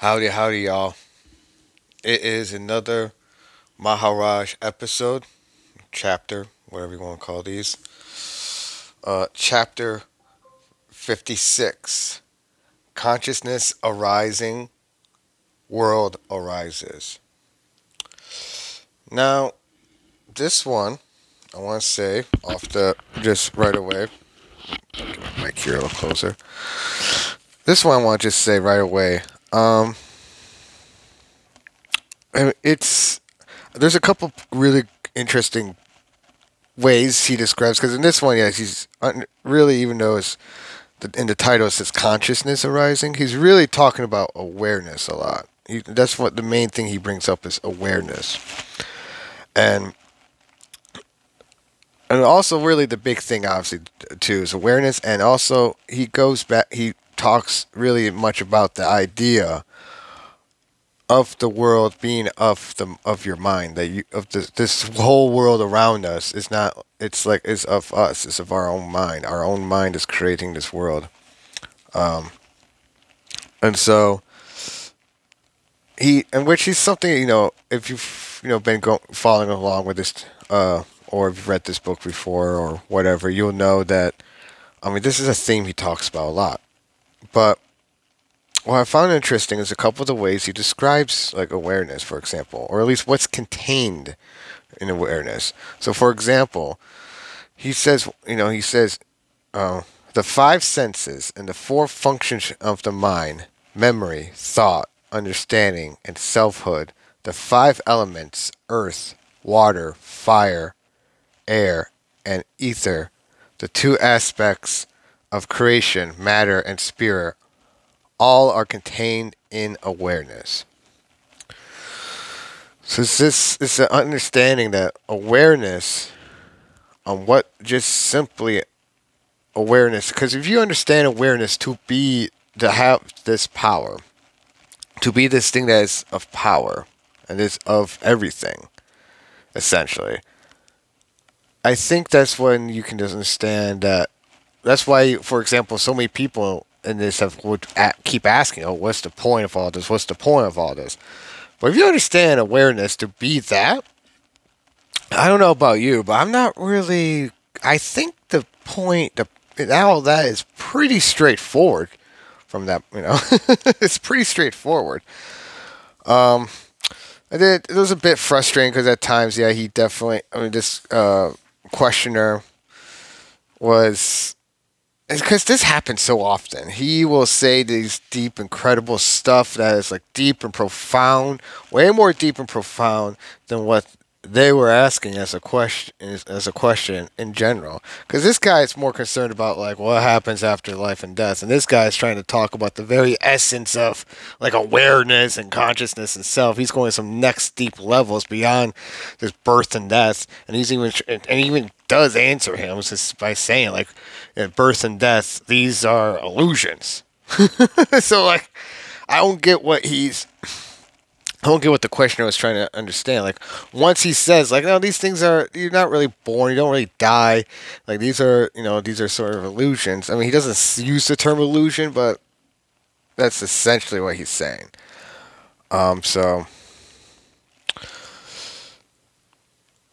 Howdy, howdy, y'all. It is another Maharaj episode, chapter, whatever you want to call these. Chapter 56 Consciousness Arising, World Arises. Now, this one, I want to say off the just right away, get my mic here a little closer. This one I want to just say right away. It's there's a couple really interesting ways he describes, because in this one, yes, he's really, even though it's in the title it says consciousness arising, he's really talking about awareness a lot. That's what the main thing he brings up is awareness, and also really the big thing obviously too is awareness, and also he talks really much about the idea of the world being of your mind, that you of this whole world around us is not, it's of us, it's of our own mind is creating this world. And so which is something, if you've been following along with this, or if you've read this book before or whatever, you'll know that, I mean, this is a theme he talks about a lot. But what I found interesting is a couple of the ways he describes, like, awareness, for example, or at least what's contained in awareness. So, for example, he says, the five senses and the four functions of the mind: memory, thought, understanding, and selfhood; the five elements: earth, water, fire, air, and ether; the two aspects of creation, matter and spirit, all are contained in awareness. So it's an understanding that awareness, on what just simply awareness, because if you understand awareness to have this power, to be this thing that is of power and is of everything, essentially, I think that's when you can just understand that. That's why, for example, so many people in this would keep asking, "Oh, what's the point of all this? What's the point of all this?" But if you understand awareness to be that, I don't know about you, but I'm not really. I think the point, all that is pretty straightforward. From that, it's pretty straightforward. Um, it was a bit frustrating because at times, yeah, he definitely. I mean, this questioner was. Because this happens so often. He will say these deep, incredible stuff that is like deep and profound, way more deep and profound than what they were asking as a question in general. Because this guy is more concerned about like what happens after life and death, and this guy is trying to talk about the very essence of like awareness and consciousness and self. He's going to some next deep levels beyond this birth and death, and he even does answer him just by saying like, birth and death, these are illusions. So like, I don't get what the questioner was trying to understand. Like, once he says, like, no, these things you're not really born, you don't really die. Like, these are sort of illusions. I mean, he doesn't use the term illusion, but that's essentially what he's saying. So,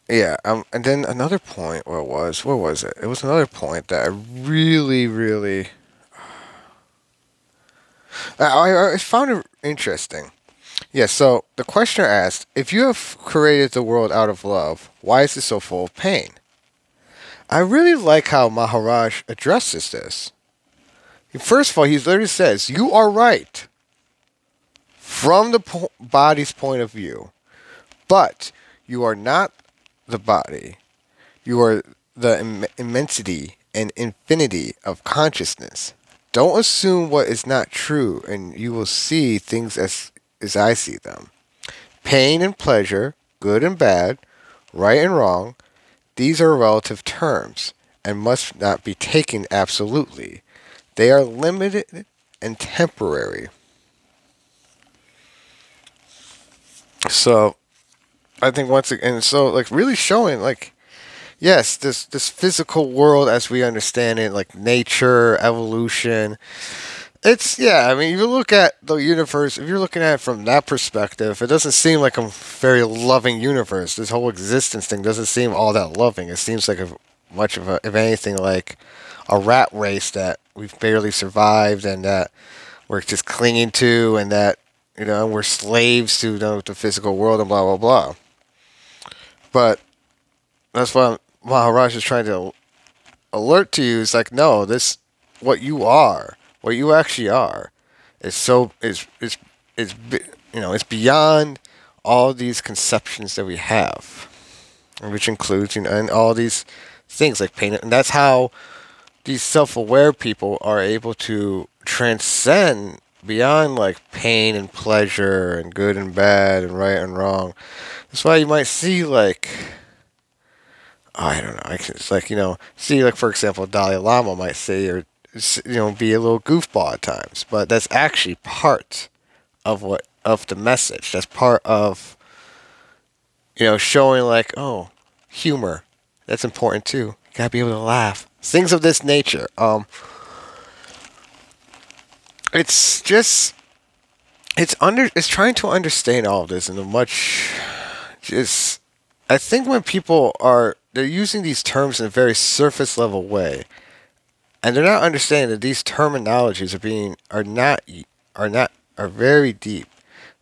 yeah. And then another point, where was it? It was another point that I really, really, I found it interesting. Yeah, so the questioner asked, if you have created the world out of love, why is it so full of pain? I really like how Maharaj addresses this. First of all, he literally says, you are right from the body's point of view, but you are not the body. You are the immensity and infinity of consciousness. Don't assume what is not true, and you will see things as I see them. Pain and pleasure, good and bad, right and wrong, these are relative terms and must not be taken absolutely. They are limited and temporary. So, I think once again, so like really showing like, yes, this physical world as we understand it, like nature, evolution, It's yeah. I mean, you look at the universe. If you're looking at it from that perspective, it doesn't seem like a very loving universe. This whole existence thing doesn't seem all that loving. It seems like a much of a, if anything, like a rat race that we've barely survived, and that we're just clinging to, and that we're slaves to the physical world, and blah blah blah. But that's what Maharaj is trying to alert to you. Is like, no, this what you are, what you actually are, is so it's beyond all these conceptions that we have, which includes and all these things like pain, and that's how these self-aware people are able to transcend beyond like pain and pleasure and good and bad and right and wrong. That's why you might see like I don't know. It's like see like for example, Dalai Lama might say or be a little goofball at times, but that's actually part of what of the message. That's part of showing like humor. That's important too. You gotta be able to laugh. Things of this nature. It's just it's trying to understand all of this in a much just I think when people they're using these terms in a very surface level way, and they're not understanding that these terminologies are very deep.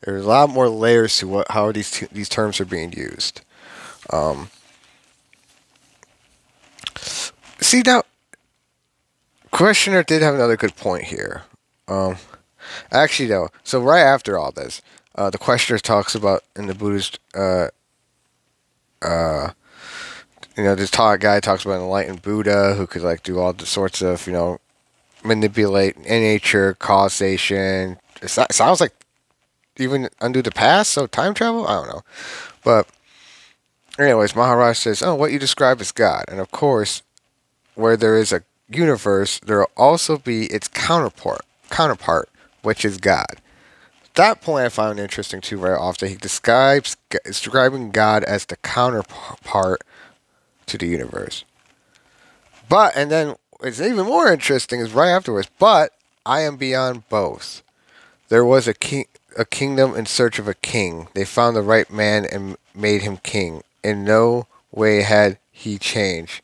There's a lot more layers to how these terms are being used. Um, See now, questioner did have another good point here. Um, Actually, though, so right after all this, the questioner talks about in the Buddhist, uh, this guy talks about an enlightened Buddha who could like do all the sorts of manipulate nature, causation. Sounds like even undo the past, so time travel. I don't know, but anyways, Maharaj says, "Oh, what you describe is God," and of course, where there is a universe, there will also be its counterpart, which is God. That point I found interesting too. Very often, he describing God as the counterpart to the universe. But and then it's even more interesting is right afterwards. But I am beyond both. There was a kingdom in search of a king. They found the right man and made him king. In no way had he changed.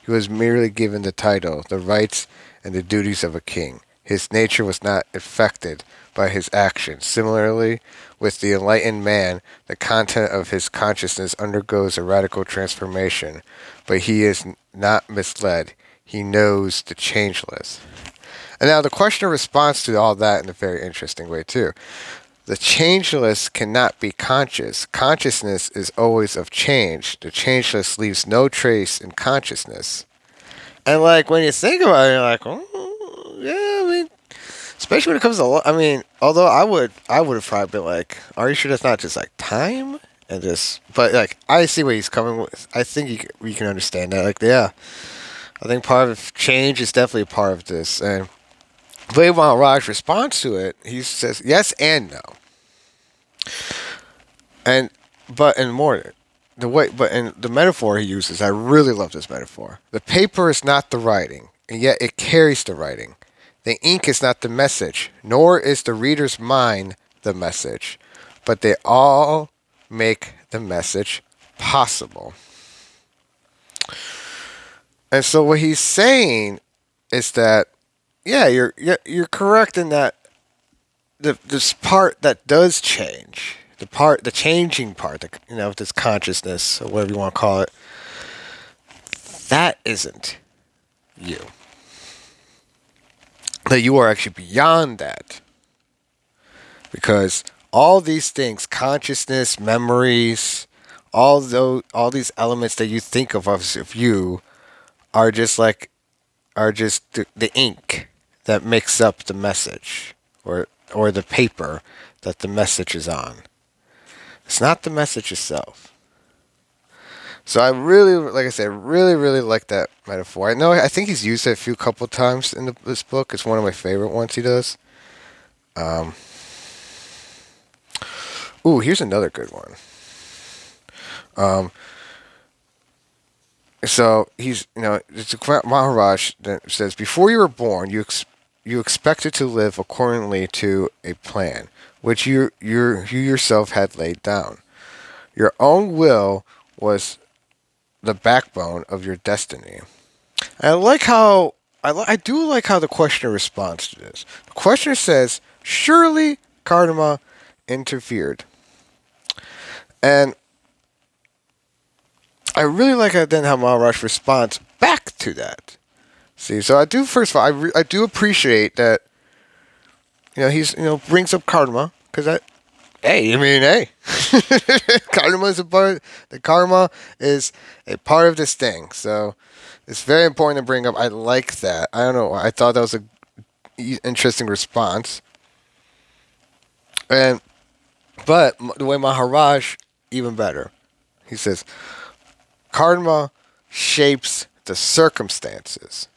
He was merely given the title, the rights, and the duties of a king. His nature was not affected by his actions. Similarly, with the enlightened man, the content of his consciousness undergoes a radical transformation, but he is not misled. He knows the changeless. And now the questioner responds to all that in a very interesting way too. The changeless cannot be conscious. Consciousness is always of change. The changeless leaves no trace in consciousness. And like when you think about it, you're like, oh, yeah, I mean, especially when it comes to, I mean, although I would have probably been like, are you sure that's not just like time and just, but like I see where he's coming with. I think we can understand that. Like, yeah, I think part of change is definitely a part of this. And Vaibhav Maharaj responds to it. He says yes and no. And but in more but in the metaphor he uses, I really love this metaphor. The paper is not the writing, and yet it carries the writing. The ink is not the message, nor is the reader's mind the message, but they all make the message possible. And so what he's saying is that yeah, you're correct in that this part that does change, the changing part, this consciousness or whatever you want to call it, that isn't you. That you are actually beyond that, because all these things, consciousness, memories, all these elements that you think of as of you, are just the ink that makes up the message, or the paper that the message is on. It's not the message itself. So I really, like I said, really like that metaphor. I think he's used it a couple times in this book. It's one of my favorite ones he does. Here's another good one. So he's, it's a Maharaj that says, before you were born, you you expected to live accordingly to a plan, which you yourself had laid down. Your own will was the backbone of your destiny. I like how I do like how the questioner responds to this. The questioner says, "Surely karma interfered," and I really like then how Maharaj responds back to that. See, so I do first of all, I do appreciate that. He's brings up karma because that. Hey, I mean, hey, karma is a part. The karma is a part of this thing, so it's very important to bring up. I like that. I don't know. I thought that was a interesting response, but the way Maharaj even better. He says, "Karma shapes the circumstances.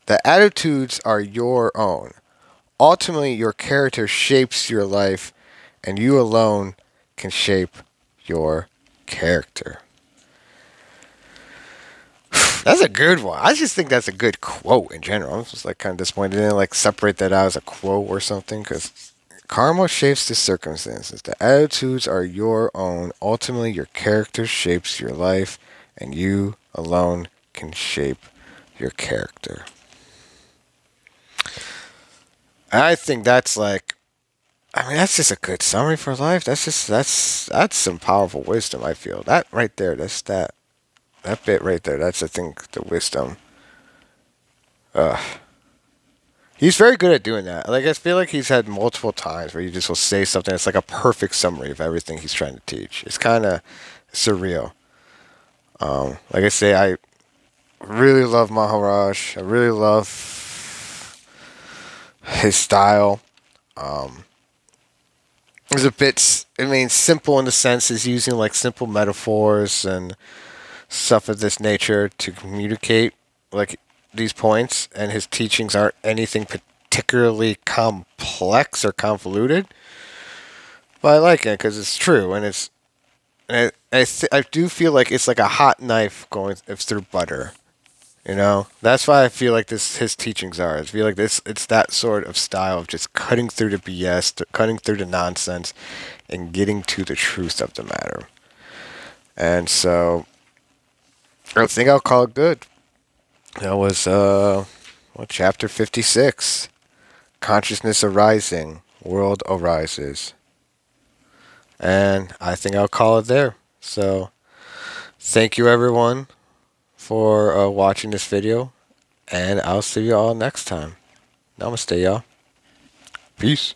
The attitudes are your own. Ultimately, your character shapes your life, and you alone can shape your character." That's a good one. I just think that's a good quote in general. I'm just like kind of disappointed. Didn't like separate that out as a quote or something, because karma shapes the circumstances. The attitudes are your own. Ultimately, your character shapes your life, and you alone can shape your character. I think that's like, I mean, that's just a good summary for life. That's some powerful wisdom. I feel that right there. That bit right there. That's, I think, the wisdom. He's very good at doing that. Like, I feel like he's had multiple times where he just will say something that's like a perfect summary of everything he's trying to teach. It's kind of surreal. Like I say, I really love Maharaj. I really love his style. It's a bit, I mean, simple in the sense he's using like simple metaphors and stuff of this nature to communicate like these points, and his teachings aren't anything particularly complex or convoluted. But I like it because it's true, and I do feel like it's like a hot knife going through butter. That's why I feel like his teachings are. I feel like it's that sort of style of just cutting through the BS, cutting through the nonsense, and getting to the truth of the matter. And so, I think I'll call it good. That was chapter 56, consciousness arising, world arises, and I think I'll call it there. So, thank you everyone for watching this video, and I'll see you all next time. Namaste, y'all. Peace.